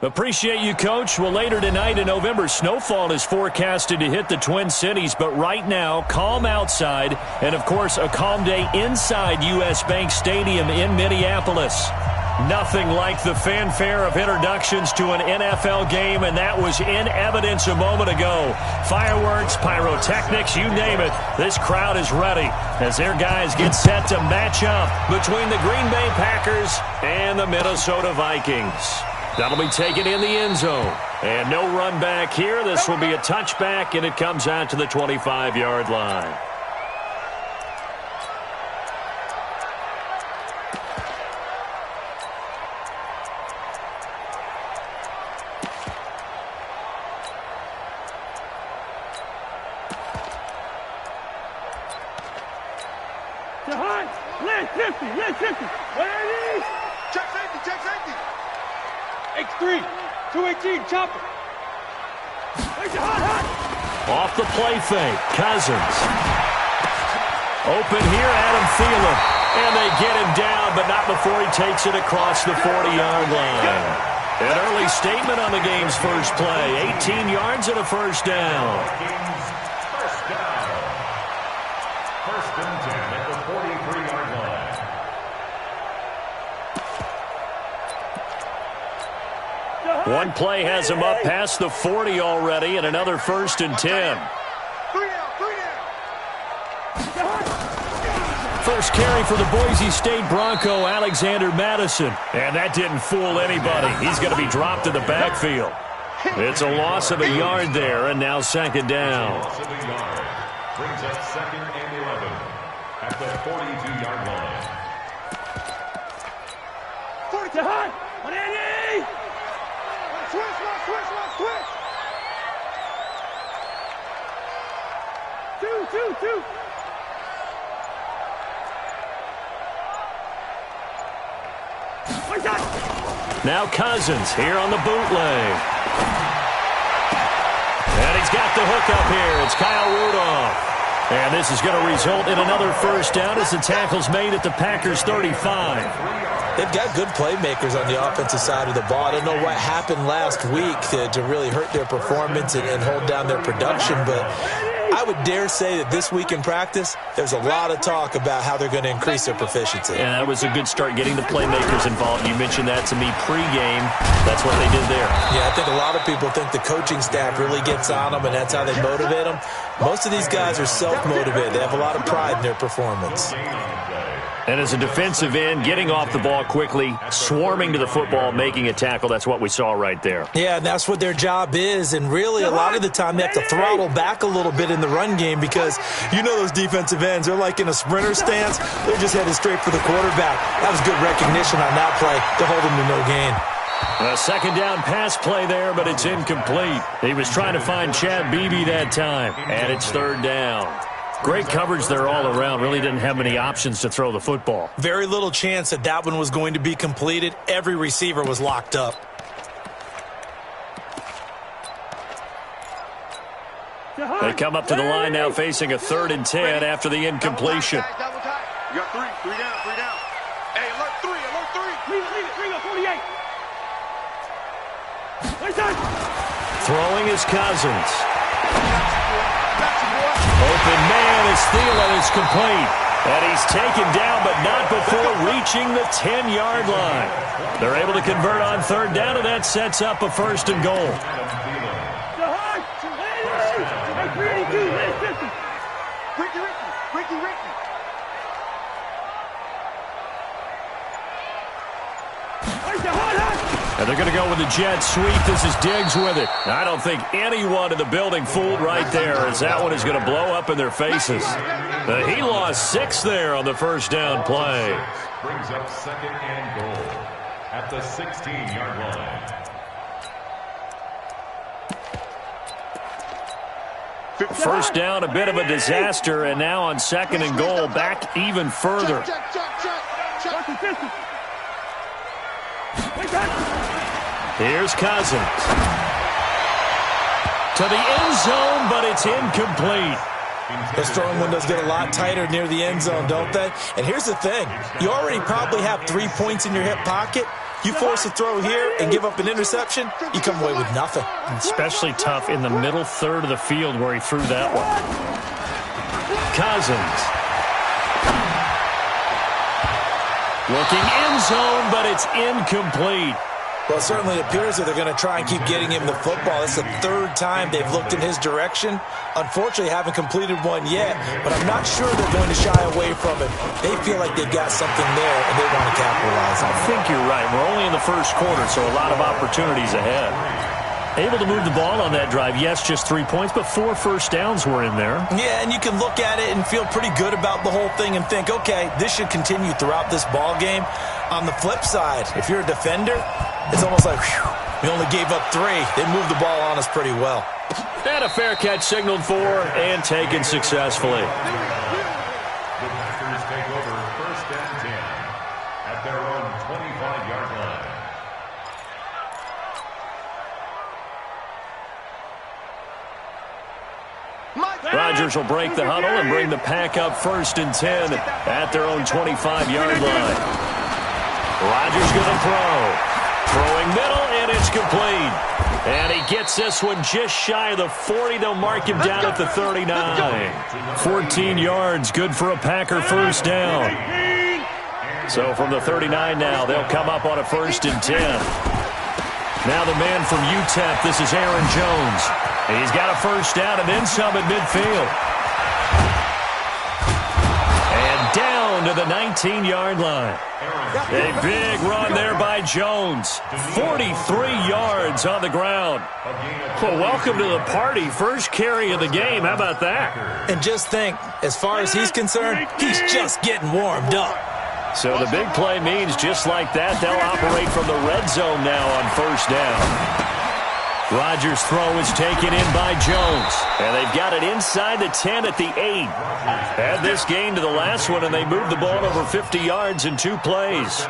Appreciate you, Coach. Well, later tonight in November, snowfall is forecasted to hit the Twin Cities, but right now, calm outside, and of course, a calm day inside U.S. Bank Stadium in Minneapolis. Nothing like the fanfare of introductions to an NFL game, and that was in evidence a moment ago. Fireworks, pyrotechnics, you name it. This crowd is ready as their guys get set to match up between the Green Bay Packers and the Minnesota Vikings. That'll be taken in the end zone. And no run back here. This will be a touchback, and it comes out to the 25-yard line. X3, 218, chopper. Off the play fake, Cousins. Open here, Adam Thielen. And they get him down, but not before he takes it across the 40-yard line. An early statement on the game's first play. 18 yards and a first down. First and 10 at the 43-yard line. One play has him up past the 40 already, and another first and 10. First carry for the Boise State Bronco, Alexander Madison. And that didn't fool anybody. He's going to be dropped in the backfield. It's a loss of a yard there, and now second down. Loss of a yard. Brings up second and 11 at the 42-yard line. 40 high. 180. Switch. Two. Now Cousins here on the bootleg. And he's got the hook up here. It's Kyle Rudolph. And this is going to result in another first down as the tackle's made at the Packers' 35. They've got good playmakers on the offensive side of the ball. I don't know what happened last week to really hurt their performance and hold down their production, but I would dare say that this week in practice, there's a lot of talk about how they're going to increase their proficiency. And that was a good start, getting the playmakers involved. You mentioned that to me pregame. That's what they did there. Yeah, I think a lot of people think the coaching staff really gets on them, and that's how they motivate them. Most of these guys are self-motivated. They have a lot of pride in their performance. And as a defensive end, getting off the ball quickly, swarming to the football, making a tackle, that's what we saw right there. Yeah, and that's what their job is. And really, a lot of the time, they have to throttle back a little bit in the run game because, you know, those defensive ends, they're like in a sprinter stance. They're just headed straight for the quarterback. That was good recognition on that play to hold them to no gain. A second down pass play there, but it's incomplete. He was trying to find Chad Beebe that time, and it's third down. Great coverage there all around. Really didn't have many options to throw the football. Very little chance that one was going to be completed. Every receiver was locked up. They come up to the line now facing a 3rd and 10 after the incompletion. You got three down. Hey, alert three. Leave it, 48. Throwing is Cousins. Open man is Thielen. It's complete. And he's taken down, but not before reaching the 10-yard line. They're able to convert on third down, and that sets up a first and goal. And they're going to go with the jet sweep. This is Diggs with it. I don't think anyone in the building fooled right there, as that one is going to blow up in their faces. He lost 6 there on the first down play. Brings up second and goal at the 16-yard line. First down, a bit of a disaster, and now on second and goal, back even further. Here's Cousins. To the end zone, but it's incomplete. The throwing windows get a lot tighter near the end zone, don't they? And here's the thing. You already probably have 3 points in your hip pocket. You force a throw here and give up an interception, you come away with nothing. Especially tough in the middle third of the field where he threw that one. Cousins. Looking end zone, but it's incomplete. Well, it certainly appears that they're going to try and keep getting him the football. It's the third time they've looked in his direction. Unfortunately, haven't completed one yet, but I'm not sure they're going to shy away from it. They feel like they've got something there, and they want to capitalize on it. I think you're right. We're only in the first quarter, so a lot of opportunities ahead. Able to move the ball on that drive. Yes, just 3 points, but 4 first downs were in there. Yeah, and you can look at it and feel pretty good about the whole thing and think, okay, this should continue throughout this ball game. On the flip side, if you're a defender, it's almost like, whew, we only gave up 3. They moved the ball on us pretty well. And a fair catch signaled for and taken successfully. The Packers take over 1st and 10 at their own 25-yard line. Rodgers will break the huddle and bring the pack up 1st and 10 at their own 25-yard line. Rodgers going to throw. Throwing middle, and it's complete. And he gets this one just shy of the 40. They'll mark him down at the 39. 14 yards, good for a Packer first down. So from the 39 now, they'll come up on a 1st and 10. Now the man from UTEP, this is Aaron Jones. He's got a first down and then some at midfield. And down to the 19-yard line. A big run there by Jones. 43 yards on the ground. Well, welcome to the party. First carry of the game. How about that? And just think, as far as he's concerned, he's just getting warmed up. So the big play means just like that, they'll operate from the red zone now on first down. Rodgers' throw is taken in by Jones. And they've got it inside the 10 at the 8. Had this game to the last one, and they moved the ball over 50 yards in 2 plays.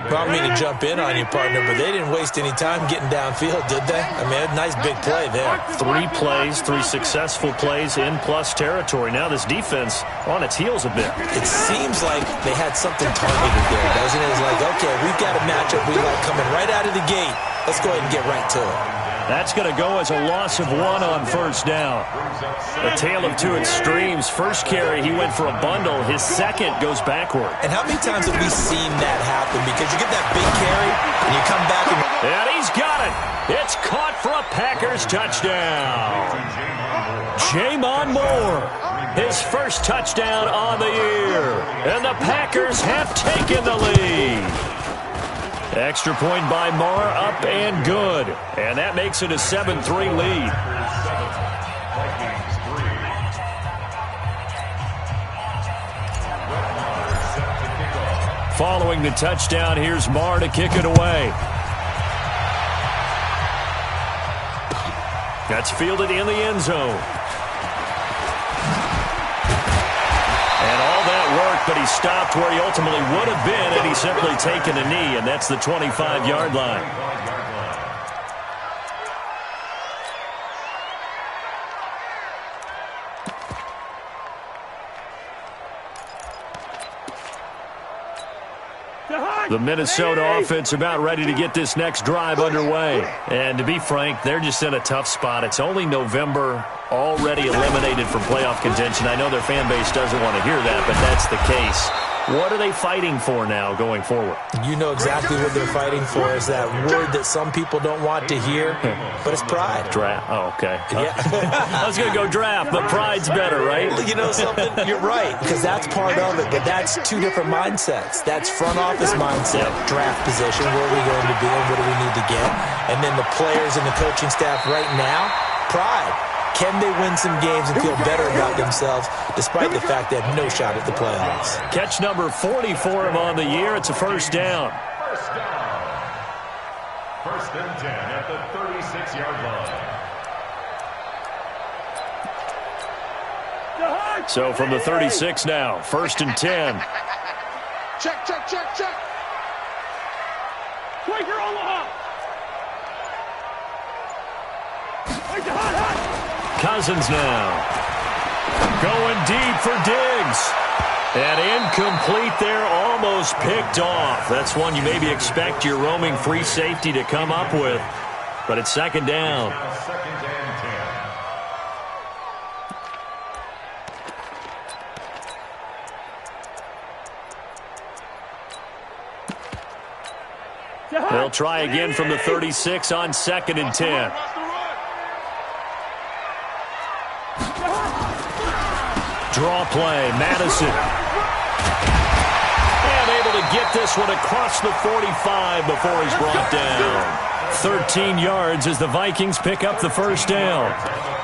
I don't mean to jump in on you, partner, but they didn't waste any time getting downfield, did they? I mean, a nice big play there. 3 plays, 3 successful plays in plus territory. Now this defense on its heels a bit. It seems like they had something targeted there, doesn't it? It's like, okay, we've got a matchup we like coming right out of the gate. Let's go ahead and get right to it. That's going to go as a loss of 1 on first down. A tale of 2 extremes. First carry, he went for a bundle. His second goes backward. And how many times have we seen that happen? Because you get that big carry, and you come back and... And he's got it. It's caught for a Packers touchdown. Jamon Moore, his first touchdown on the year. And the Packers have taken the lead. Extra point by Moore, up and good. And that makes it a 7-3 lead. Following the touchdown, here's Moore to kick it away. That's fielded in the end zone. And all that work, but he stopped where he ultimately would have been had he simply taken a knee, and that's the 25-yard line. The Minnesota offense about ready to get this next drive underway. And to be frank, they're just in a tough spot. It's only November, already eliminated from playoff contention. I know their fan base doesn't want to hear that, but that's the case. What are they fighting for now going forward? You know exactly what they're fighting for. Is that word that some people don't want to hear, but it's pride. Draft. Oh, okay. Yeah. I was going to go draft, but pride's better, right? You know something? You're right, because that's part of it, but that's 2 different mindsets. That's front office mindset, draft position, where are we going to be and what do we need to get? And then the players and the coaching staff right now, pride. Can they win some games and feel better about themselves despite the fact they have no shot at the playoffs? Catch number 40 for him on the year. It's a first down. First down. 1st and 10 at the 36-yard line. So from the 36 now, 1st and 10. Check, check, check, check. Quaker Omaha. Cousins now. Going deep for Diggs. And incomplete there, almost picked off. That's one you maybe expect your roaming free safety to come up with. But it's second down. Second and 10. They'll try again from the 36 on second and 10. Draw play, Madison. And able to get this one across the 45 before he's brought down. 13 yards as the Vikings pick up the first down.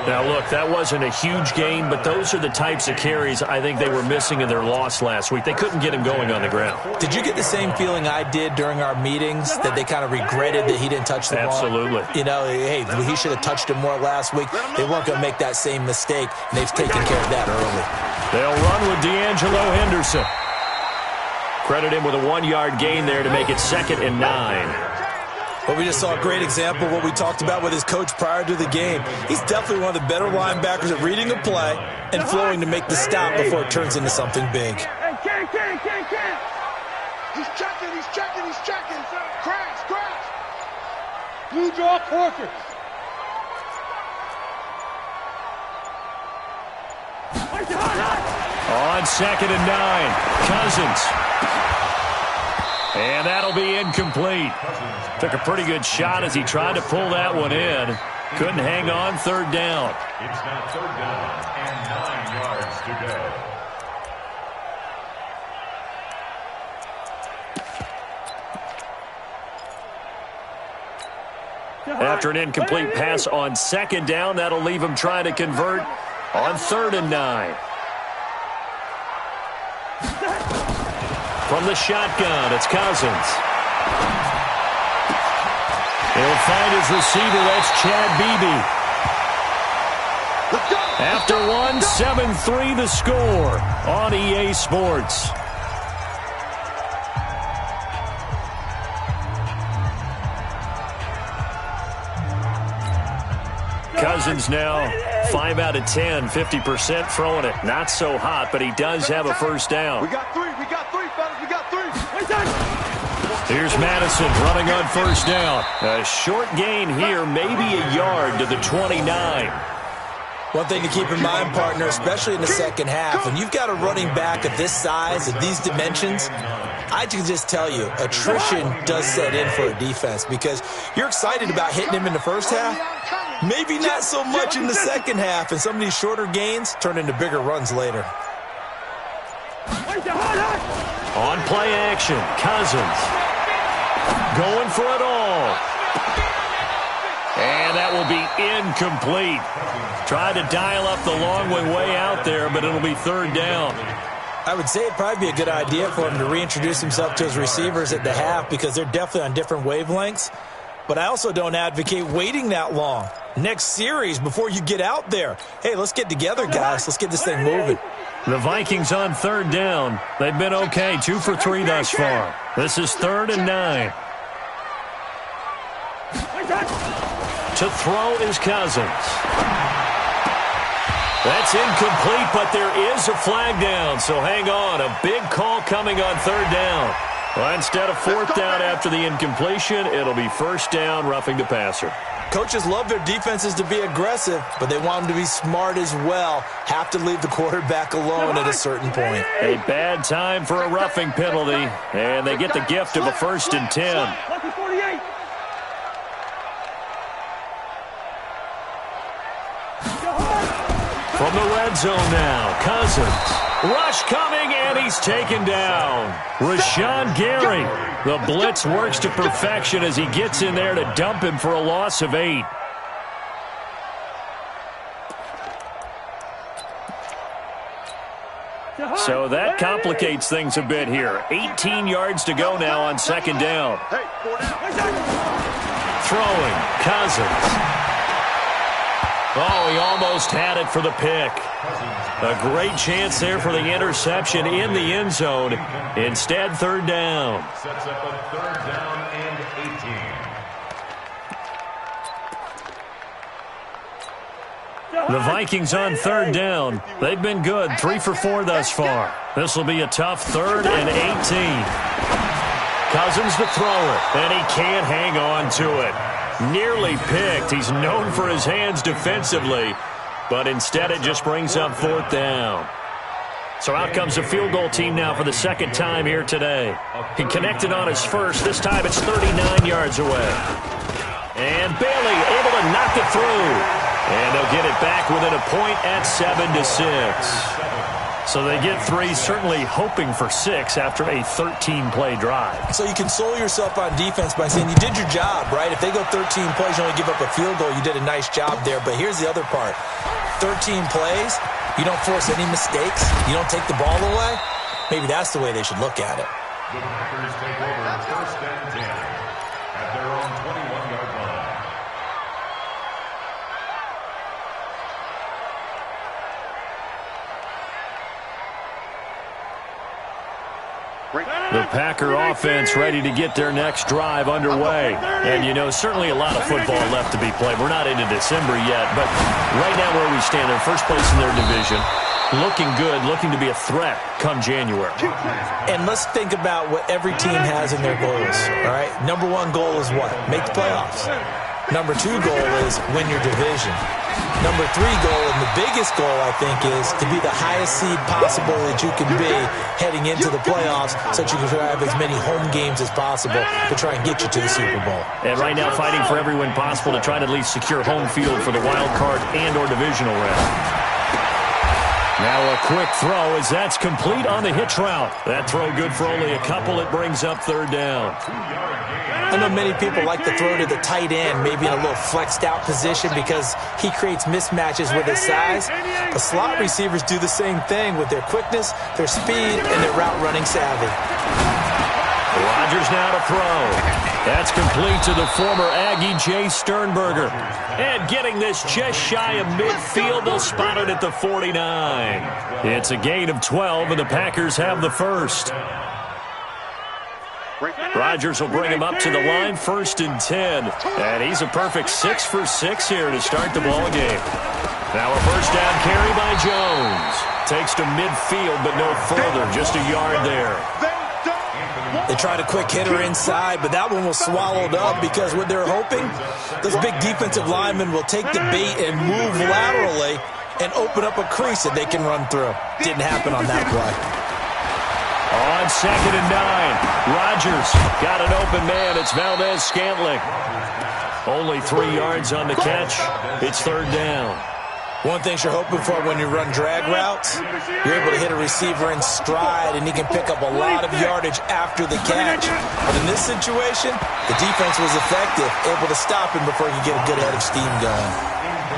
Now, look, that wasn't a huge gain, but those are the types of carries I think they were missing in their loss last week. They couldn't get him going on the ground. Did you get the same feeling I did during our meetings, that they kind of regretted that he didn't touch the ball? Absolutely. You know, hey, he should have touched him more last week. They weren't going to make that same mistake, and they've taken care of that early. They'll run with D'Angelo Henderson. Credit him with a 1-yard gain there to make it second and 9. But we just saw a great example of what we talked about with his coach prior to the game. He's definitely one of the better linebackers at reading a play and flowing to make the stop before it turns into something big. Hey, Ken. He's checking. Crash. Blue draw quarter. On second and 9, Cousins. And that'll be incomplete. Took a pretty good shot as he tried to pull that one in. Couldn't hang on, third down. It's now third down and 9 yards to go. After an incomplete pass on second down, that'll leave him trying to convert on third and 9. From the shotgun, it's Cousins. He'll find his receiver, that's Chad Beebe. After one, 7-3 the score on EA Sports. Cousins now 5 out of 10, 50% throwing it. Not so hot, but he does have a first down. We got three, fellas, we got three. Here's Madison running on first down. A short gain here, maybe a yard to the 29. One thing to keep in mind, partner, especially in the second half, when you've got a running back of this size, of these dimensions, I can just tell you, attrition does set in for a defense because you're excited about hitting him in the first half. Maybe not so much in the second half, and some of these shorter gains turn into bigger runs later. On play action, Cousins going for it all. And that will be incomplete. Tried to dial up the long way out there, but it'll be third down. I would say it'd probably be a good idea for him to reintroduce himself to his receivers at the half because they're definitely on different wavelengths. But I also don't advocate waiting that long. Next series before you get out there. Hey, let's get together, guys. Let's get this thing moving. The Vikings on third down. They've been okay, 2 for 3 thus far. This is third and 9. To throw is Cousins. That's incomplete, but there is a flag down, so hang on. A big call coming on third down. Well, instead of fourth down after the incompletion, it'll be first down, roughing the passer. Coaches love their defenses to be aggressive, but they want them to be smart as well. Have to leave the quarterback alone at a certain point. A bad time for a roughing penalty, and they get the gift of a first and 10. From the red zone now, Cousins. Rush coming, and he's taken down. Rashawn Gary. The blitz works to perfection as he gets in there to dump him for a loss of 8. So that complicates things a bit here. 18 yards to go now on second down. Throwing, Cousins. Oh, he almost had it for the pick. A great chance there for the interception in the end zone. Instead, third down. Sets up a third down and 18. The Vikings on third down. They've been good, 3 for 4 thus far. This will be a tough 3rd and 18. Cousins to throw it, and he can't hang on to it. Nearly picked. He's known for his hands defensively, but instead it just brings up 4th down. So out comes the field goal team now for the 2nd time here today. He connected on his first. This time it's 39 yards away. And Bailey able to knock it through. And they'll get it back within a point at 7-6. So they get 3, certainly hoping for 6 after a 13-play drive. So you console yourself on defense by saying you did your job, right? If they go 13 plays, you only give up a field goal, you did a nice job there. But here's the other part. 13 plays, you don't force any mistakes, you don't take the ball away. Maybe that's the way they should look at it. The Packers take over 1st and 10 at their own 21-yard line. The Packer offense ready to get their next drive underway. And, you know, certainly a lot of football left to be played. We're not into December yet, but right now where we stand, they're first place in their division. Looking good, looking to be a threat come January. And let's think about what every team has in their goals, all right? Number 1 goal is what? Make the playoffs. Number 2 goal is win your division. Number 3 goal, and the biggest goal, I think, is to be the highest seed possible that you can be heading into the playoffs so that you can have as many home games as possible to try and get you to the Super Bowl. And right now fighting for every win possible to try to at least secure home field for the wild card and or divisional round. Now a quick throw as that's complete on the hitch route. That throw good for only a couple. It brings up 3rd down. I know many people like to throw to the tight end, maybe in a little flexed out position because he creates mismatches with his size. The slot receivers do the same thing with their quickness, their speed, and their route running savvy. Rodgers now to throw. That's complete to the former Aggie, Jay Sternberger. And getting this just shy of midfield, they'll spot it at the 49. It's a gain of 12, and the Packers have the first. Rodgers will bring him up to the line, 1st and 10. And he's a perfect 6 for 6 here to start the ball game. Now a first down carry by Jones. Takes to midfield, but no further, just a yard there. They tried a quick hitter inside, but that one was swallowed up because what they're hoping, those big defensive linemen will take the bait and move laterally and open up a crease that they can run through. Didn't happen on that play. On 2nd and 9, Rodgers got an open man. It's Valdez-Scantling. Only 3 yards on the catch. It's 3rd down. One thing you're hoping for when you run drag routes, you're able to hit a receiver in stride, and he can pick up a lot of yardage after the catch. But in this situation, the defense was effective, able to stop him before he could get a good head of steam going.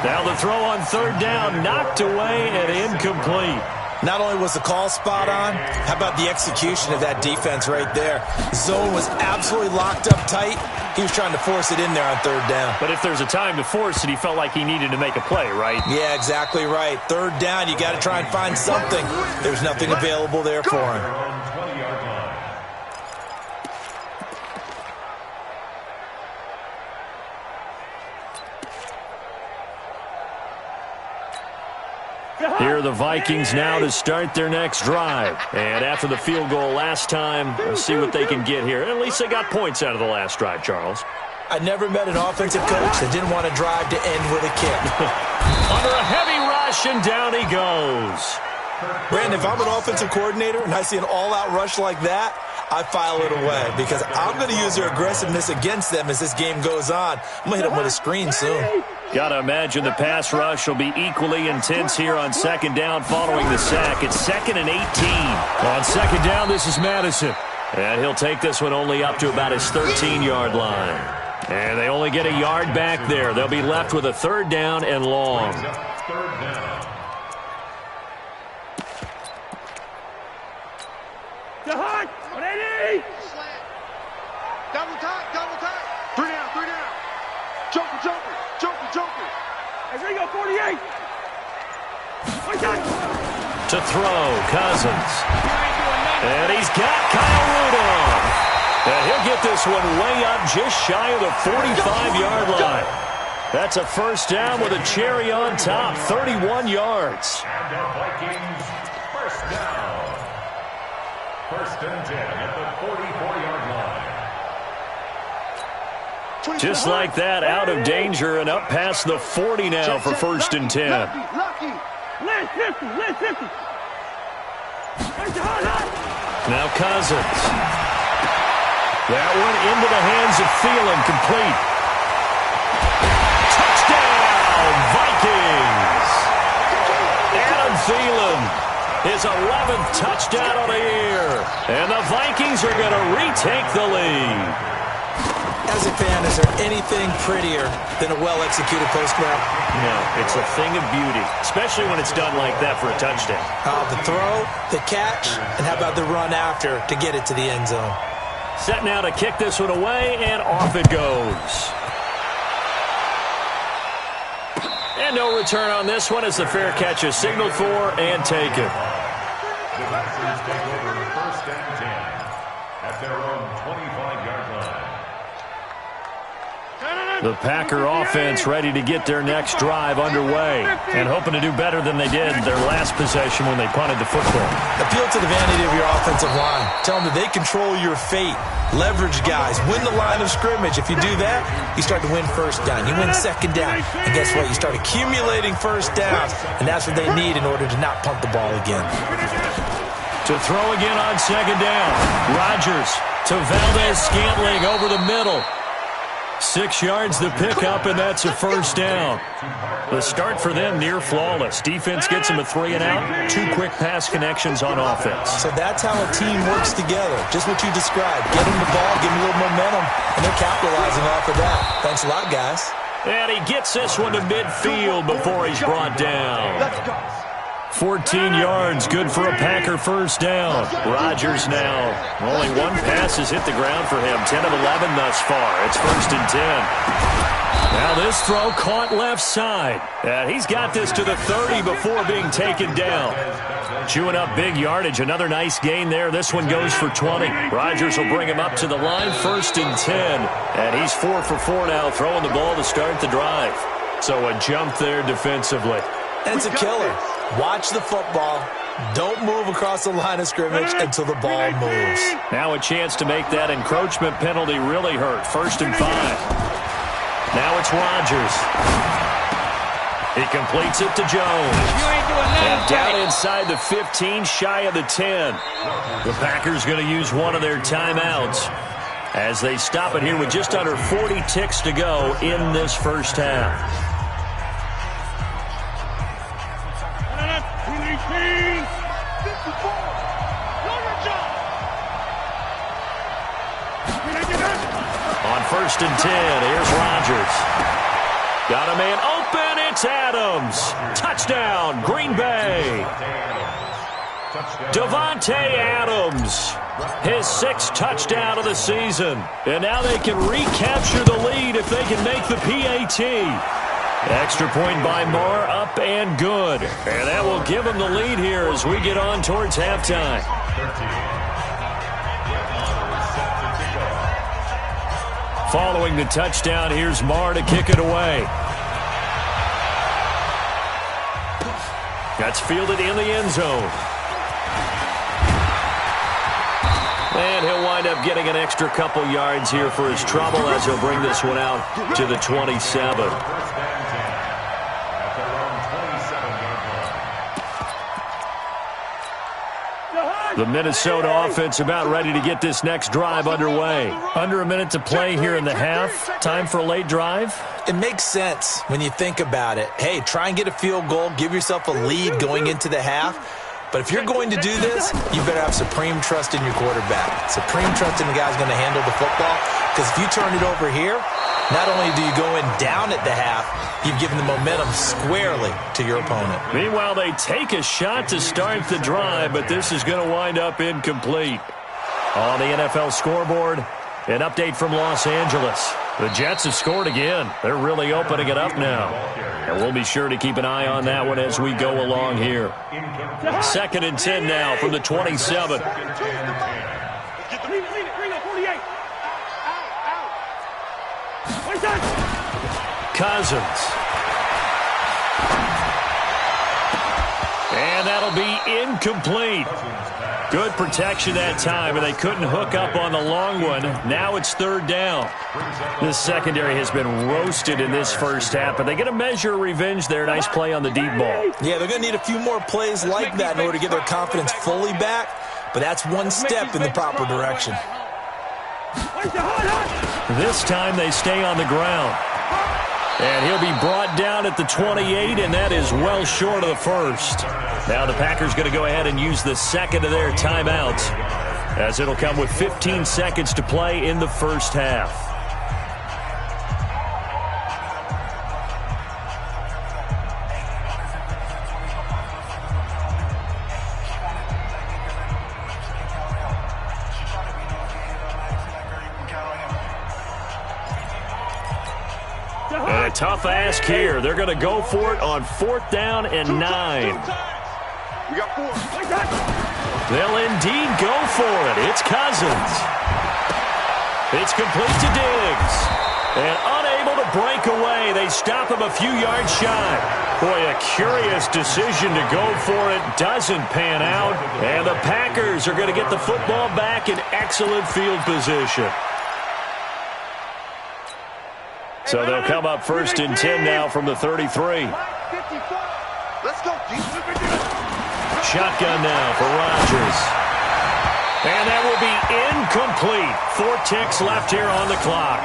Now the throw on 3rd down, knocked away and incomplete. Not only was the call spot on, how about the execution of that defense right there? Zone was absolutely locked up tight. He was trying to force it in there on 3rd down. But if there's a time to force it, he felt like he needed to make a play, right? Yeah, exactly right. 3rd down, you got to try and find something. There's nothing available there for him. Here are the Vikings now to start their next drive. And after the field goal last time, we'll see what they can get here. At least they got points out of the last drive, Charles. I never met an offensive coach that didn't want to drive to end with a kick. Under a heavy rush, and down he goes. Brandon, if I'm an offensive coordinator and I see an all-out rush like that, I file it away because I'm going to use their aggressiveness against them as this game goes on. I'm going to hit them with a screen soon. Got to imagine the pass rush will be equally intense here on 2nd down following the sack. It's 2nd and 18. On 2nd down, this is Madison. And he'll take this one only up to about his 13-yard line. And they only get a yard back there. They'll be left with a 3rd down and long. 3rd down. Double tight, double tight. 3 down, 3 down. Joker, joker, joker, joker. Hey, Ringo, 48. To throw, Cousins. And he's got Kyle Rudolph. And he'll get this one way up just shy of the 45-yard line. That's a first down with a cherry on top, 31 yards. And the Vikings first down. First and 10 at the 44-yard line. Just like that, out of danger and up past the 40 now for first and 10. Now Cousins. That one into the hands of Thielen, complete. Touchdown, Vikings! Adam Thielen, his 11th touchdown of the year. And the Vikings are going to retake the lead. As a fan, is there anything prettier than a well-executed post route? No, it's a thing of beauty, especially when it's done like that for a touchdown. The throw, the catch, and how about the run after to get it to the end zone? Set now to kick this one away, and off it goes. And no return on this one as the fair catch is signaled for and taken. The Packers take over first and 10 at their own 25-yard line. The Packer offense ready to get their next drive underway and hoping to do better than they did their last possession when they punted the football. Appeal to the vanity of your offensive line. Tell them that they control your fate. Leverage guys. Win the line of scrimmage. If you do that, you start to win first down. You win second down. And guess what? You start accumulating first downs, and that's what they need in order to not punt the ball again. To throw again on second down. Rodgers to Valdez-Scantling over the middle. 6 yards to pick up, and that's a first down. The start for them near flawless. Defense gets them a 3 and out. 2 quick pass connections on offense. So that's how a team works together. Just what you described. Get them the ball, give them a little momentum, and they're capitalizing off of that. Thanks a lot, guys. And he gets this one to midfield before he's brought down. Let's go. 14 yards, good for a Packer first down. Rodgers now. Only one pass has hit the ground for him. 10 of 11 thus far. It's first and 10. Now this throw caught left side. And he's got this to the 30 before being taken down. Chewing up big yardage. Another nice gain there. This one goes for 20. Rodgers will bring him up to the line. First and 10. And he's 4 for 4 now, throwing the ball to start the drive. So a jump there defensively. And it's a killer. Watch the football. Don't move across the line of scrimmage until the ball moves. Now a chance to make that encroachment penalty really hurt. First and 5. Now it's Rodgers. He completes it to Jones. And down inside the 15, shy of the 10. The Packers going to use one of their timeouts as they stop it here with just under 40 ticks to go in this first half. On first and 10, here's Rodgers. Got a man open, it's Adams. Touchdown, Green Bay. Davante Adams, his 6th touchdown of the season. And now they can recapture the lead if they can make the PAT. Extra point by Marr, up and good. And that will give them the lead here as we get on towards halftime. Following the touchdown, here's Marr to kick it away. That's fielded in the end zone. And he'll wind up getting an extra couple yards here for his trouble as he'll bring this one out to the 27. The Minnesota offense about ready to get this next drive underway. Under a minute to play here in the half. Time for a late drive. It makes sense when you think about it. Hey, try and get a field goal. Give yourself a lead going into the half. But if you're going to do this, you better have supreme trust in your quarterback. Supreme trust in the guy who's going to handle the football. Because if you turn it over here, not only do you go in down at the half, you've given the momentum squarely to your opponent. Meanwhile, they take a shot to start the drive, but this is going to wind up incomplete. On the NFL scoreboard, an update from Los Angeles. The Jets have scored again. They're really opening it up now. And we'll be sure to keep an eye on that one as we go along here. 2nd and 10 now from the 27. Cousins. And that'll be incomplete. Good protection that time, and they couldn't hook up on the long one. Now it's third down. This secondary has been roasted in this first half, but they get a measure of revenge there. Nice play on the deep ball. Yeah, they're going to need a few more plays like that in order to get their confidence fully back, but that's one step in the proper direction. This time they stay on the ground. And he'll be brought down at the 28, and that is well short of the first. Now the Packers going to go ahead and use the second of their timeouts, as it'll come with 15 seconds to play in the first half. And a tough ask here. They're going to go for it on 4th down and 9. We got 4. They'll indeed go for it. It's Cousins. It's complete to Diggs. And unable to break away. They stop him a few yards shy. Boy, a curious decision to go for it. Doesn't pan out. And the Packers are going to get the football back in excellent field position. So they'll come up 1st and 10 now from the 33. Let's go, G. Shotgun now for Rodgers. And that will be incomplete. 4 ticks left here on the clock.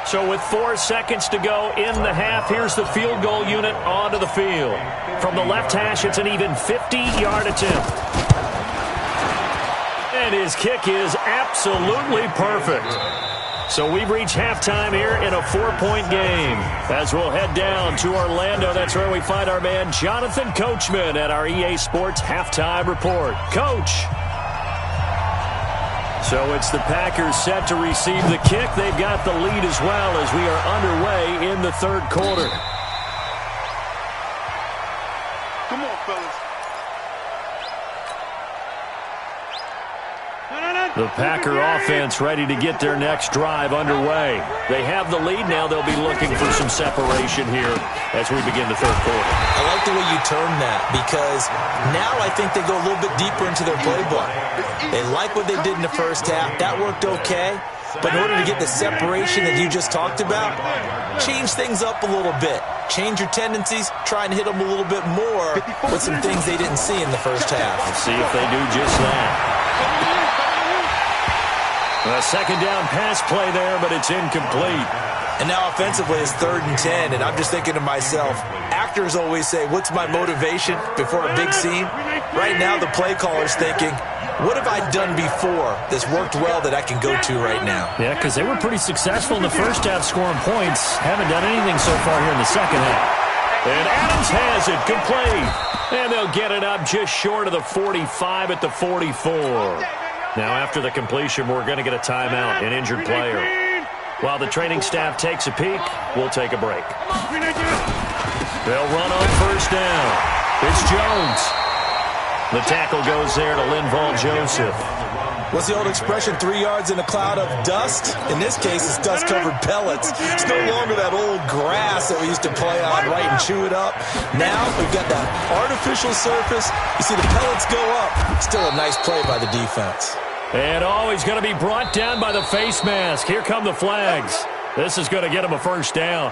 So with 4 seconds to go in the half, here's the field goal unit onto the field. From the left hash, it's an even 50-yard attempt. And his kick is absolutely perfect. So we've reached halftime here in a 4-point game. As we'll head down to Orlando, that's where we find our man Jonathan Coachman at our EA Sports Halftime Report. Coach. So it's the Packers set to receive the kick. They've got the lead as well as we are underway in the third quarter. Come on, fellas. The Packer offense ready to get their next drive underway. They have the lead now. They'll be looking for some separation here as we begin the third quarter. I like the way you term that, because now I think they go a little bit deeper into their playbook. They like what they did in the first half. That worked okay. But in order to get the separation that you just talked about, change things up a little bit. Change your tendencies, try and hit them a little bit more with some things they didn't see in the first half. Let's see if they do just that. A second down pass play there, but it's incomplete. And now offensively it's 3rd and 10, and I'm just thinking to myself, actors always say, what's my motivation before a big scene? Right now the play caller's thinking, what have I done before that's worked well that I can go to right now? Yeah, because they were pretty successful in the first half scoring points. Haven't done anything so far here in the second half. And Adams has it complete. And they'll get it up just short of the 45 at the 44. Now, after the completion, we're going to get a timeout, an injured player. While the training staff takes a peek, we'll take a break. They'll run on 1st down. It's Jones. The tackle goes there to Linval Joseph. What's the old expression, 3 yards in a cloud of dust? In this case, it's dust-covered pellets. It's no longer that old grass that we used to play on, right, and chew it up. Now we've got that artificial surface. You see the pellets go up. Still a nice play by the defense. And he's going to be brought down by the face mask. Here come the flags. This is going to get him a 1st down.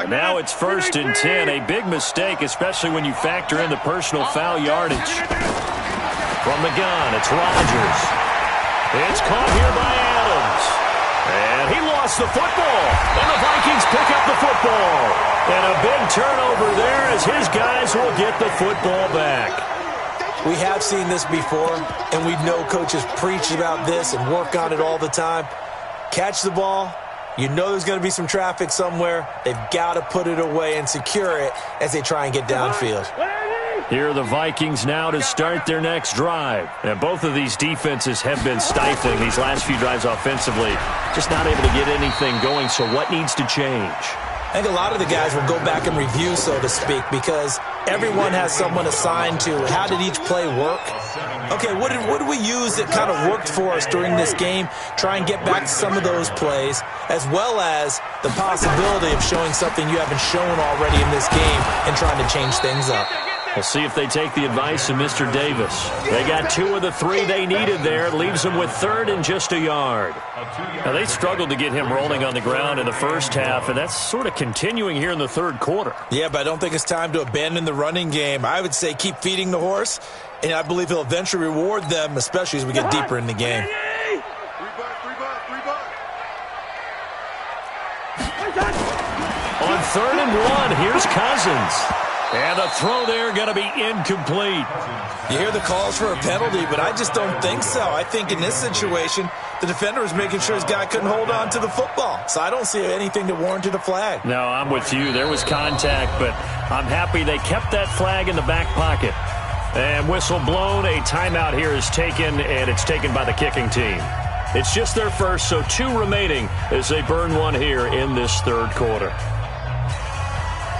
Now it's 1st and 10. A big mistake, especially when you factor in the personal foul yardage. From the gun, it's Rodgers. It's caught here by Adams. And he lost the football. And the Vikings pick up the football. And a big turnover there as his guys will get the football back. We have seen this before, and we know coaches preach about this and work on it all the time. Catch the ball. You know there's going to be some traffic somewhere. They've got to put it away and secure it as they try and get downfield. Here are the Vikings now to start their next drive. And both of these defenses have been stifling these last few drives offensively. Just not able to get anything going, so what needs to change? I think a lot of the guys will go back and review, so to speak, because everyone has someone assigned to how did each play work. Okay, what did we use that kind of worked for us during this game? Try and get back to some of those plays, as well as the possibility of showing something you haven't shown already in this game and trying to change things up. We'll see if they take the advice of Mr. Davis. They got 2 of the 3 they needed there. Leaves them with 3rd and just a yard. Now, they struggled to get him rolling on the ground in the first half, and that's sort of continuing here in the 3rd quarter. Yeah, but I don't think it's time to abandon the running game. I would say keep feeding the horse, and I believe he'll eventually reward them, especially as we get deeper in the game. On 3rd and 1, here's Cousins. And the throw there going to be incomplete. You hear the calls for a penalty, but I just don't think so. I think in this situation, the defender was making sure his guy couldn't hold on to the football. So I don't see anything to warranted a flag. No, I'm with you. There was contact, but I'm happy they kept that flag in the back pocket. And whistle blown. A timeout here is taken, and it's taken by the kicking team. It's just their first, so 2 remaining as they burn 1 here in this 3rd quarter.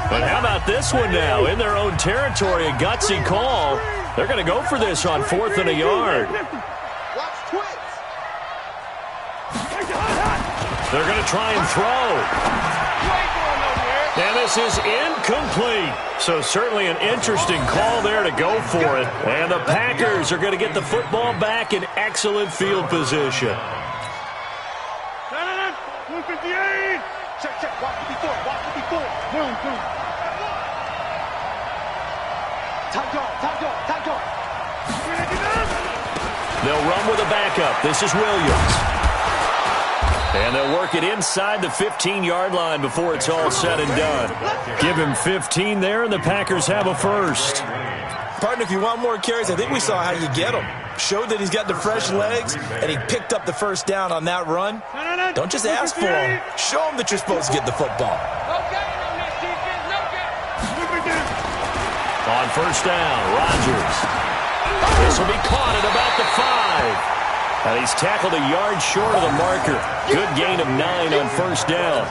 But how about this one now? In their own territory, a gutsy call. They're going to go for this on 4th and a yard. They're going to try and throw. And this is incomplete. So certainly an interesting call there to go for it. And the Packers are going to get the football back in excellent field position. 158. Check. Walk 54. 1, 2. They'll run with a backup. This is Williams. And they'll work it inside the 15-yard line before it's all said and done. Give him 15 there, and the Packers have a first. Partner, if you want more carries, I think we saw how you get them. Showed that he's got the fresh legs, and he picked up the first down on that run. Don't just ask for him. Show him that you're supposed to get the football. On first down, Rodgers. This will be caught at about the 5. And he's tackled a yard short of the marker. Good gain of 9 on first down.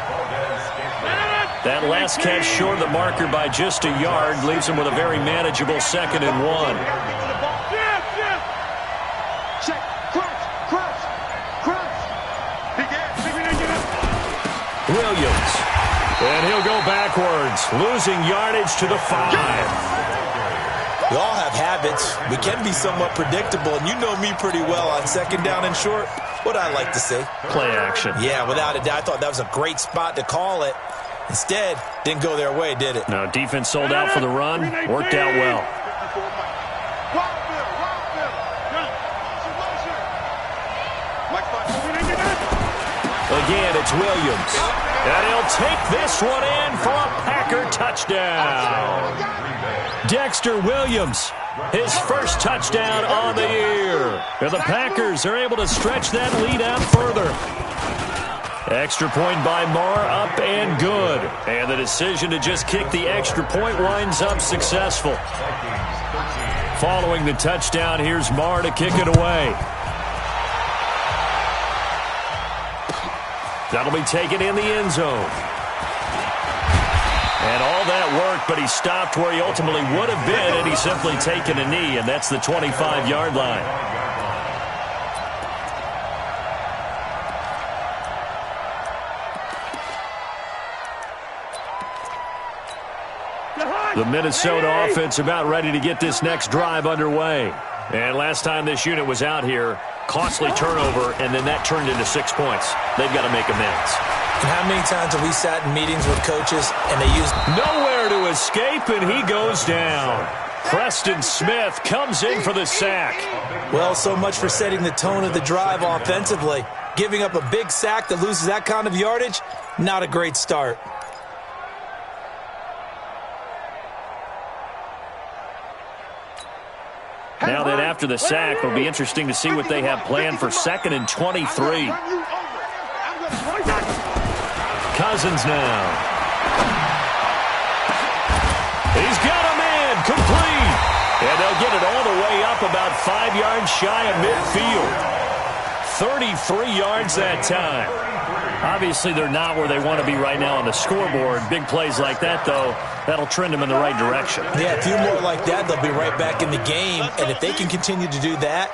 That last catch short of the marker by just a yard leaves him with a very manageable 2nd and 1. Williams. And he'll go backwards, losing yardage to the 5. We all have habits. We can be somewhat predictable, and you know me pretty well on 2nd down and short. What I like to say? Play action. Yeah, without a doubt. I thought that was a great spot to call it. Instead, didn't go their way, did it? No, defense sold out for the run. Worked out well. Again, it's Williams. And he'll take this one in for a Packer touchdown. Dexter Williams, his first touchdown on the year. And the Packers are able to stretch that lead out further. Extra point by Marr, up and good. And the decision to just kick the extra point winds up successful. Following the touchdown, here's Marr to kick it away. That'll be taken in the end zone. And all that worked, but he stopped where he ultimately would have been, and he's simply taken a knee, and that's the 25-yard line. The Minnesota offense about ready to get this next drive underway. And last time this unit was out here, costly turnover, and then that turned into 6 points. They've got to make amends. And how many times have we sat in meetings with coaches and they used nowhere to escape, and he goes down. Preston Smith comes in for the sack. Well, so much for setting the tone of the drive offensively. Giving up a big sack that loses that kind of yardage, not a great start. Now that after the sack, it'll be interesting to see what they have planned for 2nd and 23. Cousins now. He's got a man, complete. And they'll get it all the way up about 5 yards shy of midfield. 33 yards that time. Obviously, they're not where they want to be right now on the scoreboard. Big plays like that, though, that'll trend them in the right direction. Yeah, a few more like that, they'll be right back in the game. And if they can continue to do that,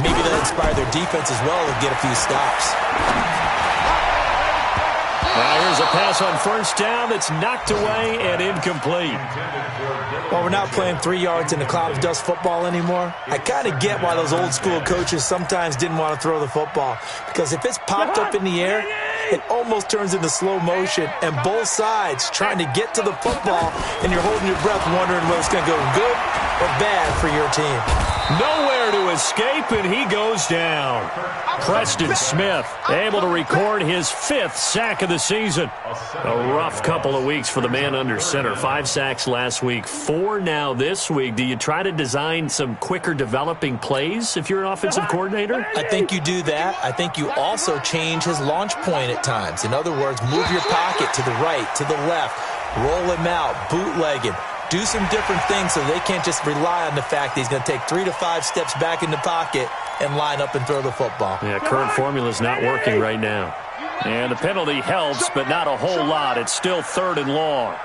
maybe they'll inspire their defense as well and get a few stops. Now here's a pass on first down that's knocked away and incomplete. Well, we're not playing 3 yards in a cloud of dust football anymore. I kind of get why those old school coaches sometimes didn't want to throw the football. Because if it's popped up in the air, it almost turns into slow motion. And both sides trying to get to the football, and you're holding your breath wondering whether it's going to go good or bad for your team. Nowhere to escape, and he goes down. Preston Smith able to record his 5th sack of the season. A rough couple of weeks for the man under center. 5 sacks last week, 4 now this week. Do you try to design some quicker developing plays if you're an offensive coordinator? I think you do that. I think you also change his launch point at times. In other words, move your pocket to the right, to the left, roll him out, bootleg him. Do some different things so they can't just rely on the fact that he's going to take 3 to 5 steps back in the pocket and line up and throw the football. Yeah, current formula is not working right now. And the penalty helps, but not a whole lot. It's still 3rd and long.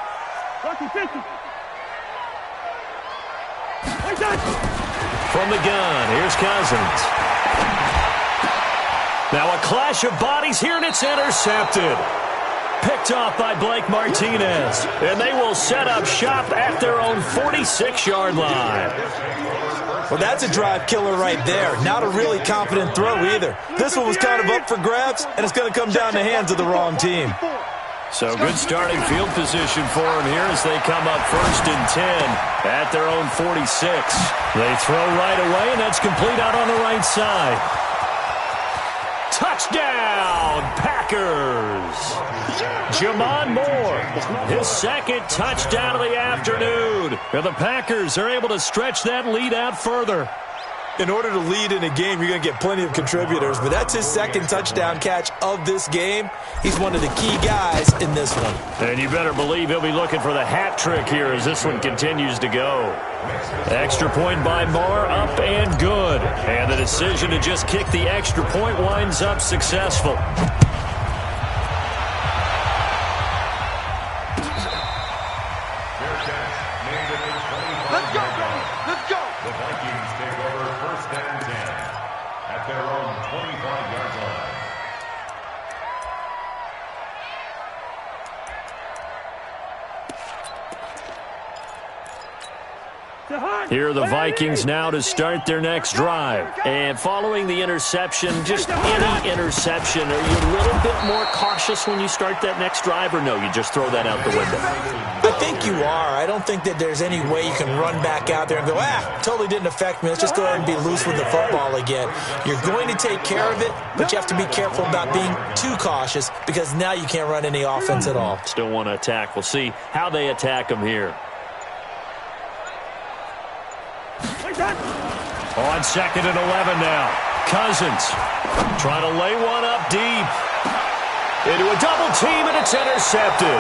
From the gun, here's Cousins. Now a clash of bodies here, and it's intercepted. Picked off by Blake Martinez. And they will set up shop at their own 46-yard line. Well, that's a drive killer right there. Not a really confident throw either. This one was kind of up for grabs, and it's going to come down the hands of the wrong team. So good starting field position for them here as they come up 1st and 10 at their own 46. They throw right away, and that's complete out on the right side. Touchdown, Packers! Jamon Moore, his 2nd touchdown of the afternoon. And the Packers are able to stretch that lead out further. In order to lead in a game, you're going to get plenty of contributors, but that's his 2nd touchdown catch of this game. He's one of the key guys in this one. And you better believe he'll be looking for the hat trick here as this one continues to go. Extra point by Moore, up and good. And the decision to just kick the extra point winds up successful. Let's go, baby. Let's go. The Vikings take over 1st and 10 at their own 25-yard line. Here are the Vikings now to start their next drive. And following the interception, just any interception, are you a little bit more cautious when you start that next drive, or no, you just throw that out the window? I think you are. I don't think that there's any way you can run back out there and go, totally didn't affect me. Let's just go ahead and be loose with the football again. You're going to take care of it, but you have to be careful about being too cautious because now you can't run any offense at all. Still want to attack. We'll see how they attack them here. On 2nd and 11 now. Cousins trying to lay one up deep. Into a double team, and it's intercepted.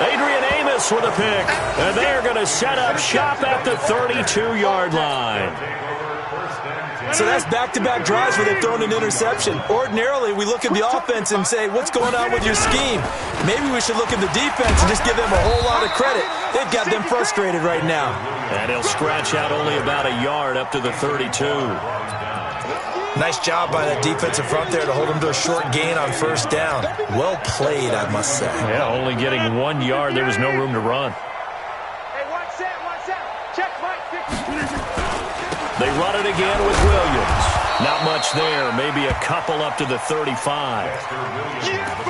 Adrian Amos with a pick. And they are going to set up shop at the 32-yard line. So that's back-to-back drives where they've thrown an interception. Ordinarily, we look at the offense and say, what's going on with your scheme? Maybe we should look at the defense and just give them a whole lot of credit. They've got them frustrated right now. And he'll scratch out only about a yard up to the 32. Nice job by that defensive front there to hold him to a short gain on 1st down. Well played, I must say. Yeah, only getting 1 yard. There was no room to run. Hey, watch out. Check Mike. They run it again with Williams. Not much there. Maybe a couple up to the 35.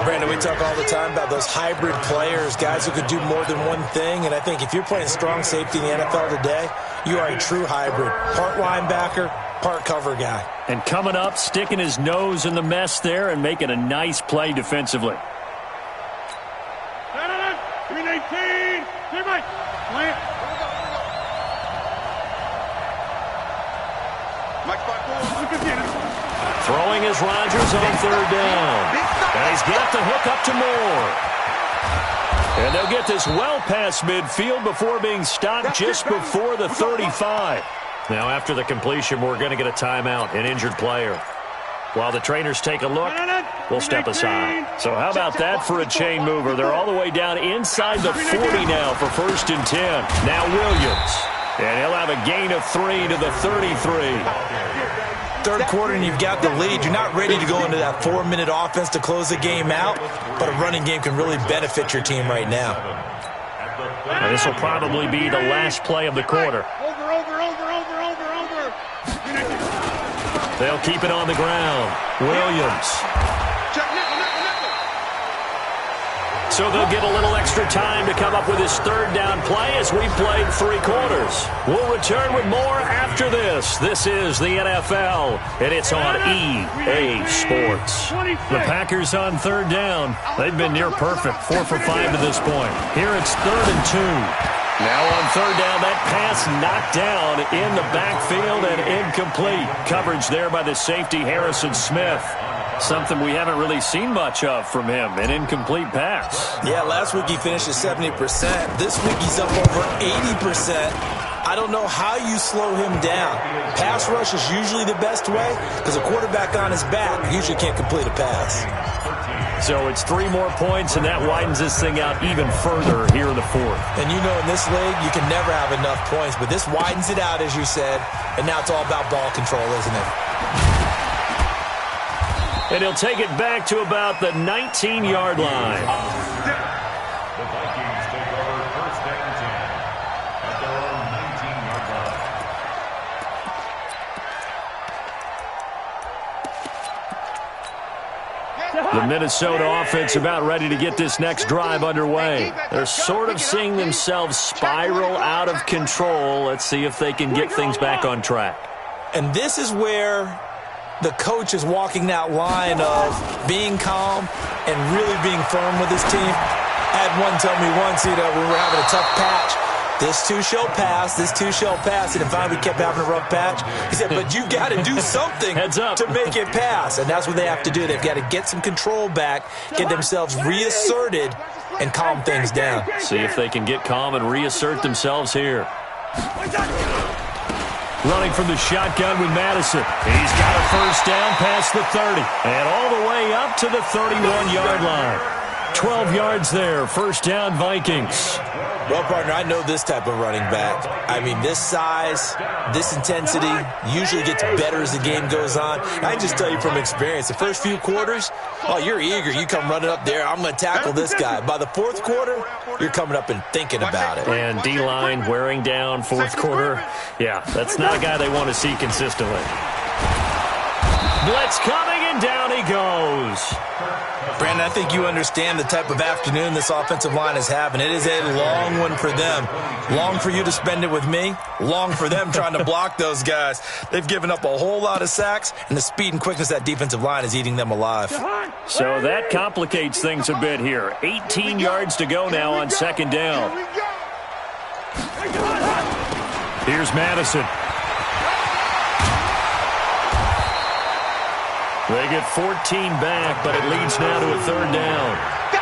Brandon, we talk all the time about those hybrid players, guys who could do more than one thing. And I think if you're playing strong safety in the NFL today, you are a true hybrid. Part linebacker, part cover guy. And coming up, sticking his nose in the mess there and making a nice play defensively. Green 18. Clear Mike. Plant. Throwing is Rodgers on 3rd down. And he's got the hook up to Moore. And they'll get this well past midfield before being stopped just before the 35. Now after the completion, we're going to get a timeout, an injured player. While the trainers take a look, we'll step aside. So how about that for a chain mover? They're all the way down inside the 40 now for 1st and 10. Now Williams. And he'll have a gain of 3 to the 33. Third quarter and you've got the lead. You're not ready to go into that 4-minute offense to close the game out, but a running game can really benefit your team right now. And this will probably be the last play of the quarter. They'll keep it on the ground. Williams. So they'll get a little extra time to come up with his 3rd down play as we played 3 quarters. We'll return with more after this. This is the NFL, and it's on EA Sports. The Packers on 3rd down. They've been near perfect, 4 for 5 to this point. Here it's 3rd and 2. Now on 3rd down, that pass knocked down in the backfield and incomplete. Coverage there by the safety, Harrison Smith. Something we haven't really seen much of from him, an incomplete pass. Yeah, last week he finished at 70%. This week he's up over 80%. I don't know how you slow him down. Pass rush is usually the best way because a quarterback on his back usually can't complete a pass. So it's 3 more points, and that widens this thing out even further here in the 4th. And you know in this league, you can never have enough points, but this widens it out, as you said, and now it's all about ball control, isn't it? And he'll take it back to about the 19-yard line. The Vikings take over 1st and 10 at their own 19-yard line. The Minnesota offense about ready to get this next drive underway. They're sort of seeing themselves spiral out of control. Let's see if they can get things back on track. And this is where the coach is walking that line of being calm and really being firm with his team. I had one tell me once, we were having a tough patch. This too shall pass, this too shall pass. And then finally we kept having a rough patch. He said, but you've got to do something to make it pass. And that's what they have to do. They've got to get some control back, get themselves reasserted, and calm things down. See if they can get calm and reassert themselves here. Running from the shotgun with Madison. He's got a 1st down past the 30. And all the way up to the 31-yard line. 12 yards there. 1st down, Vikings. Well, partner, I know this type of running back. I mean, this size, this intensity usually gets better as the game goes on. I just tell you from experience, the first few quarters, oh, you're eager. You come running up there, I'm going to tackle this guy. By the 4th quarter, you're coming up and thinking about it. And D-line wearing down 4th quarter. Yeah, that's not a guy they want to see consistently. Blitz coming, and down he goes. Brandon, I think you understand the type of afternoon this offensive line is having. It is a long one for them. Long for you to spend it with me. Long for them trying to block those guys. They've given up a whole lot of sacks, and the speed and quickness of that defensive line is eating them alive. So that complicates things a bit here. 18 yards to go now on 2nd down. Here's Madison. They get 14 back, but it leads now to a 3rd down.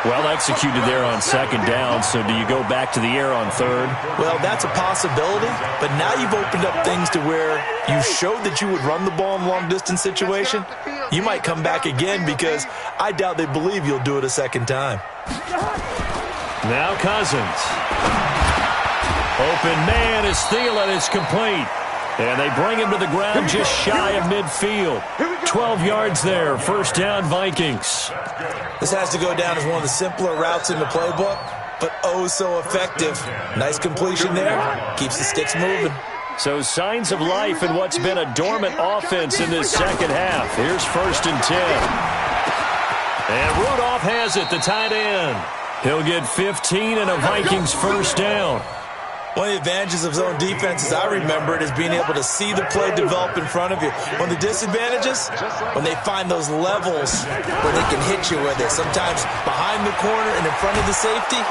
Well executed there on 2nd down, so do you go back to the air on 3rd? Well, that's a possibility, but now you've opened up things to where you showed that you would run the ball in long-distance situation. You might come back again because I doubt they believe you'll do it a 2nd time. Now Cousins. Open man is Thielen. It's complete. And they bring him to the ground just shy of midfield. 12 yards there. 1st down, Vikings. This has to go down as one of the simpler routes in the playbook, but oh so effective. Nice completion there. Keeps the sticks moving. So signs of life in what's been a dormant offense in this 2nd half. Here's 1st and 10. And Rudolph has it, the tight end. He'll get 15 and a Vikings 1st down. One of the advantages of zone defense, as I remember it, is being able to see the play develop in front of you. One of the disadvantages, when they find those levels where they can hit you with it, sometimes behind the corner and in front of the safety.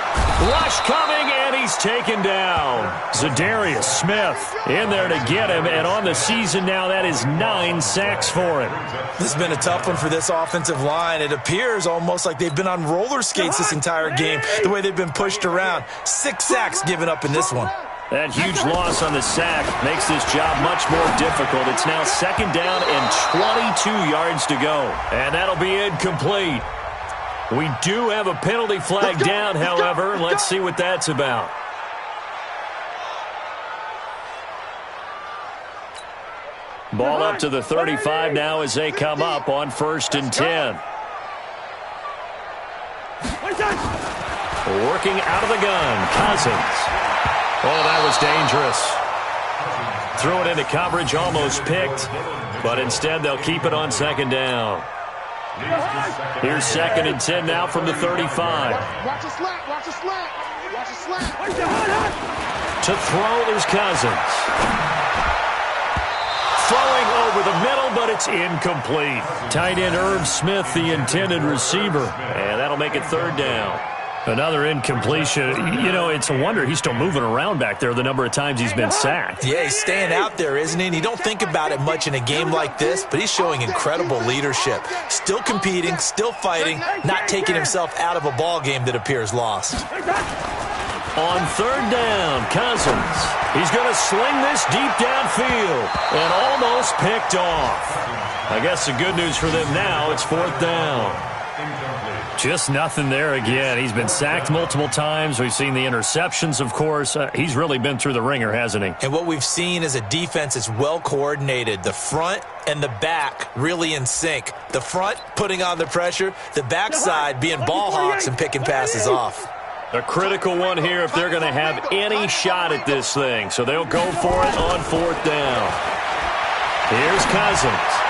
Rush coming, and he's taken down. Zadarius Smith in there to get him, and on the season now, that is 9 sacks for him. This has been a tough one for this offensive line. It appears almost like they've been on roller skates this entire game, the way they've been pushed around. 6 sacks given up in this one. That huge loss on the sack makes this job much more difficult. It's now 2nd down and 22 yards to go. And that'll be incomplete. We do have a penalty flag down, however. Let's see what that's about. Ball up to the 35 now as they come up on 1st and 10. Working out of the gun, Cousins. Oh, that was dangerous. Threw it into coverage, almost picked, but instead they'll keep it on 2nd down. Here's 2nd and 10 now from the 35. Watch a slant, watch a slant, watch a slant. To throw is Cousins. Throwing over the middle, but it's incomplete. Tight end Irv Smith, the intended receiver, and that'll make it 3rd down. Another incompletion. You know, it's a wonder he's still moving around back there the number of times he's been sacked. Yeah, he's staying out there, isn't he? And you don't think about it much in a game like this, but he's showing incredible leadership. Still competing, still fighting, not taking himself out of a ball game that appears lost. On 3rd down, Cousins. He's going to sling this deep downfield and almost picked off. I guess the good news for them now, it's 4th down. Just nothing there again. He's been sacked multiple times. We've seen the interceptions, of course. He's really been through the ringer, hasn't he? And what we've seen is a defense that's well coordinated. The front and the back really in sync. The front putting on the pressure, the backside being ball hawks and picking passes off. A critical one here if they're going to have any shot at this thing. So they'll go for it on 4th down. Here's Cousins.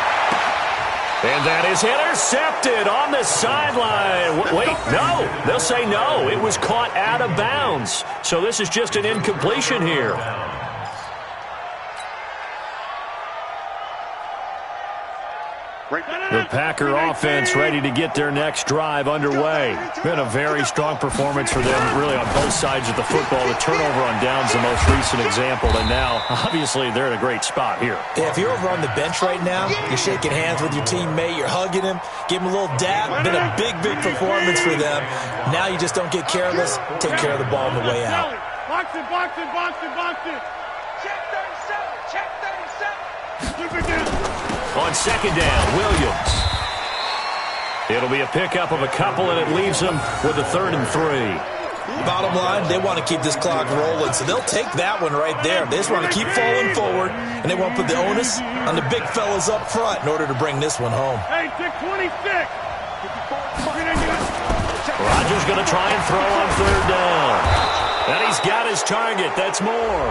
And that is intercepted on the sideline. Wait, no. They'll say no. It was caught out of bounds. So this is just an incompletion here. The Packer offense ready to get their next drive underway. Been a very strong performance for them, really on both sides of the football. The turnover on downs the most recent example, and now, obviously, they're in a great spot here. Yeah, if you're over on the bench right now, you're shaking hands with your teammate, you're hugging him, give him a little dap. Been a big, big performance for them. Now you just don't get careless, take care of the ball on the way out. Box it, box it, box it, box it. Check 37, check 37. On 2nd down, Williams. It'll be a pickup of a couple, and it leaves them with a 3rd and 3. Bottom line, they want to keep this clock rolling, so they'll take that one right there. They just want to keep falling forward, and they want to put the onus on the big fellas up front in order to bring this one home. Hey, 626. Rodgers going to try and throw on 3rd down. And he's got his target. That's more.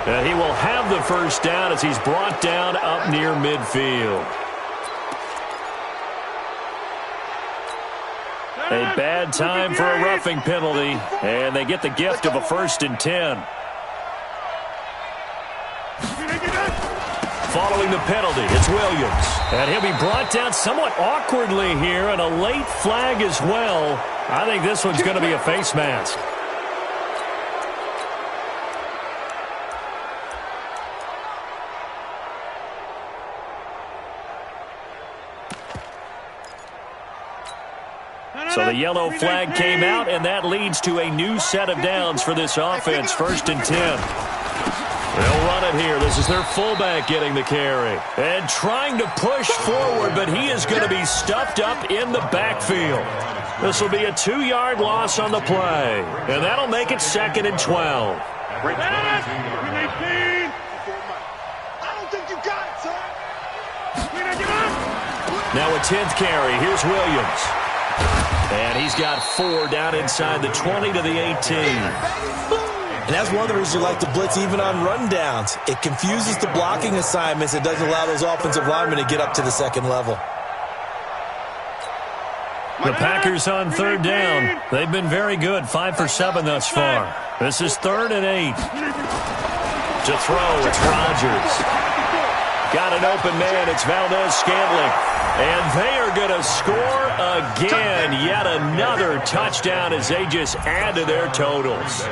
And he will have the 1st down as he's brought down up near midfield. A bad time for a roughing penalty, and they get the gift of a 1st and 10. Following the penalty, it's Williams. And he'll be brought down somewhat awkwardly here, and a late flag as well. I think this one's going to be a face mask. So the yellow flag came out, and that leads to a new set of downs for this offense. 1st and 10. They'll run it here. This is their fullback getting the carry. And trying to push forward, but he is going to be stuffed up in the backfield. This will be a 2-yard loss on the play. And that'll make it 2nd and 12. I don't think you got it, son. Now a 10th carry. Here's Williams. And he's got 4 down inside the 20 to the 18. And that's one of the reasons you like to blitz even on rundowns. It confuses the blocking assignments. It doesn't allow those offensive linemen to get up to the 2nd level. The Packers on 3rd down. They've been very good, 5 for 7 thus far. This is 3rd and 8. To throw, it's Rodgers. Got an open man, it's Valdez-Scantling. And they are going to score again. Yet another touchdown as they just add to their totals.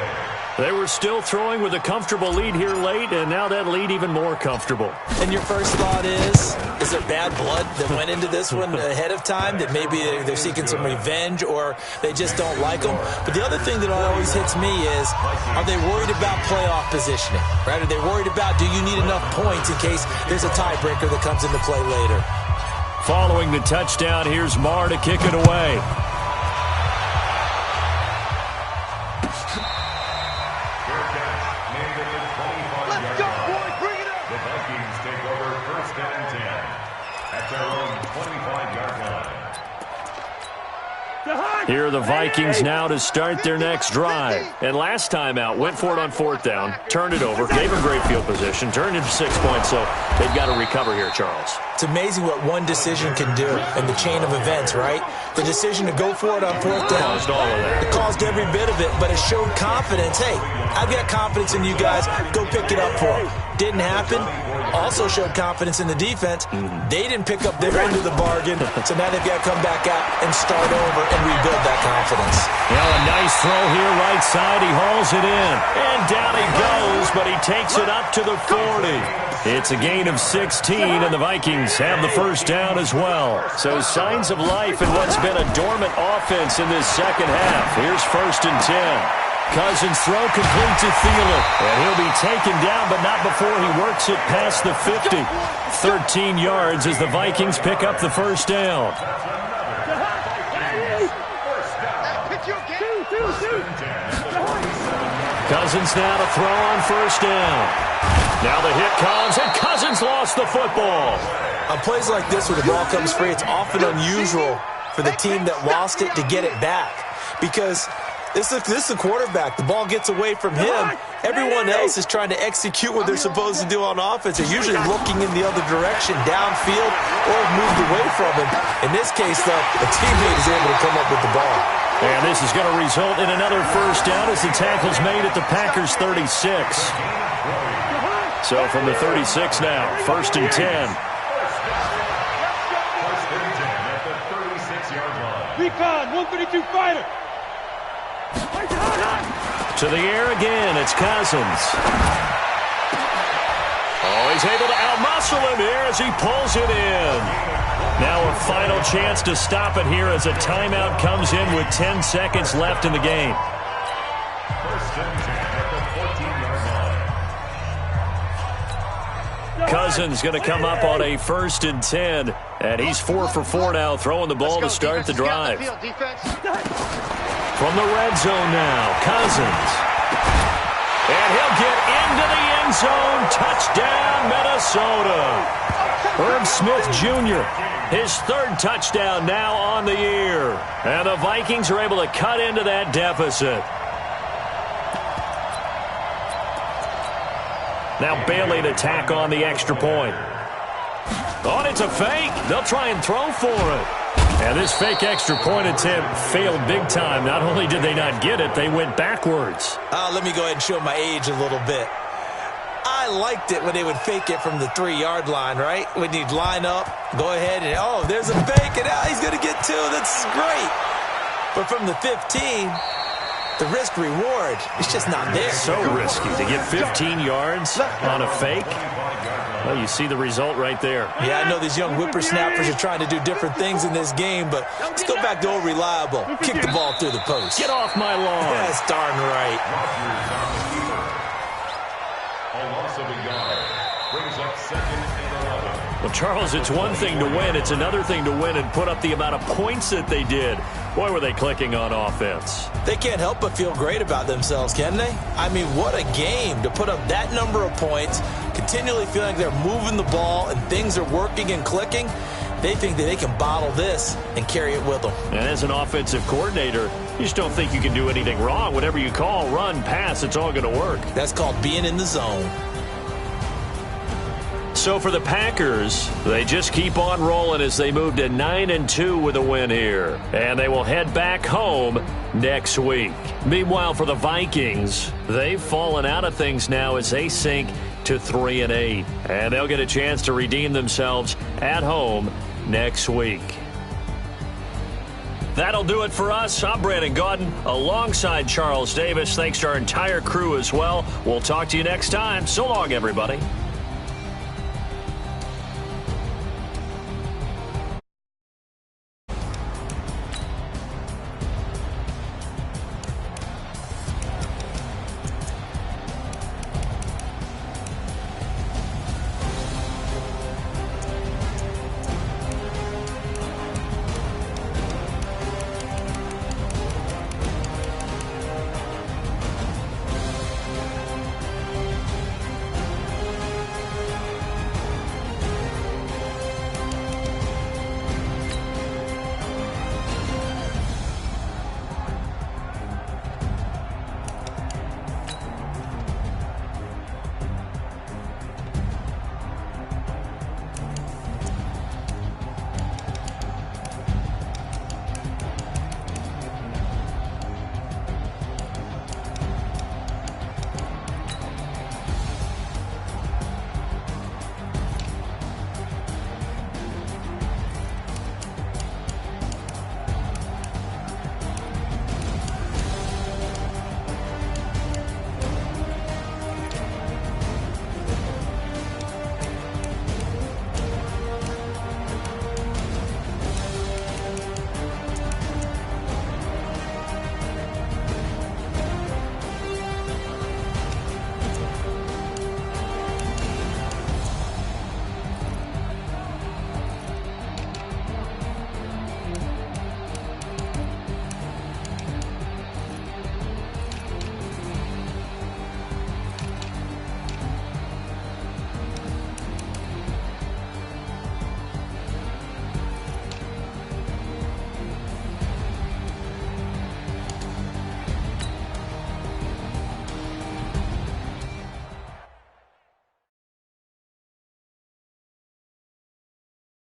They were still throwing with a comfortable lead here late, and now that lead even more comfortable. And your first thought is there bad blood that went into this one ahead of time, that maybe they're seeking some revenge or they just don't like them? But the other thing that always hits me is, are they worried about playoff positioning? Right? Are they worried about, do you need enough points in case there's a tiebreaker that comes into play later? Following the touchdown, here's Marr to kick it away. Here are the Vikings now to start their next drive. And last time out, went for it on fourth down, turned it over, gave them great field position, turned into 6 points, so they've got to recover here, Charles. It's amazing what one decision can do in the chain of events, right? The decision to go for it on fourth down. Caused all of that. It caused every bit of it, but it showed confidence. Hey, I've got confidence in you guys. Go pick it up for them. Didn't happen. Also showed confidence in the defense. They didn't pick up their end of the bargain, so now they've got to come back out and start over and rebuild that confidence. Well, a nice throw here, right side. He hauls it in. And down he goes, but he takes it up to the 40. It's a gain of 16, and the Vikings have the first down as well. So signs of life in what's been a dormant offense in this second half. Here's 1st and 10. Cousins throw complete to Thielen. And he'll be taken down, but not before he works it past the 50. 13 yards as the Vikings pick up the first down. Cousins now to throw on first down. Now the hit comes, and Cousins lost the football. On plays like this where the ball comes free, it's often unusual for the team that lost it to get it back. Because this is the quarterback. The ball gets away from him. Everyone else is trying to execute what they're supposed to do on offense. They're usually looking in the other direction, downfield, or moved away from him. In this case, though, a teammate is able to come up with the ball. And this is going to result in another first down as the tackle's made at the Packers' 36. So from the 36 now, 1st and 10. Recon, 132 fighter. To the air again, it's Cousins. Oh, he's able to outmuscle him here as he pulls it in. Now a final chance to stop it here as a timeout comes in with 10 seconds left in the game. 1st and 10 at the 14-yard line. Cousins going to come up on a 1st and 10. And he's 4 for 4 now, throwing the ball to start the drive. From the red zone now, Cousins. And he'll get into the end zone. Touchdown, Minnesota. Herb Smith Jr., his 3rd touchdown now on the year. And the Vikings are able to cut into that deficit. Now Bailey to tack on the extra point. Oh, it's a fake. They'll try and throw for it. And this fake extra point attempt failed big time. Not only did they not get it, they went backwards. Let me go ahead and show my age a little bit. I liked it when they would fake it from the 3-yard line, right? When you'd line up, go ahead and, oh, there's a fake, and he's going to get 2. That's great. But from the 15, the risk-reward is just not there. So risky to get 15 yards on a fake. Well, you see the result right there. Yeah, I know these young whippersnappers are trying to do different things in this game, but let's go back to old reliable. Kick the ball through the post. Get off my lawn. That's darn right. A loss of a yard brings up 2nd and 11. Well, Charles, it's one thing to win. It's another thing to win and put up the amount of points that they did. Boy, were they clicking on offense. They can't help but feel great about themselves, can they? I mean, what a game to put up that number of points, continually feeling like they're moving the ball and things are working and clicking. They think that they can bottle this and carry it with them. And as an offensive coordinator, you just don't think you can do anything wrong. Whatever you call, run, pass, it's all going to work. That's called being in the zone. So for the Packers, they just keep on rolling as they move to 9-2 with a win here. And they will head back home next week. Meanwhile, for the Vikings, they've fallen out of things now as they sink to 3-8. And they'll get a chance to redeem themselves at home next week. That'll do it for us. I'm Brandon Gaudin alongside Charles Davis. Thanks to our entire crew as well. We'll talk to you next time. So long, everybody.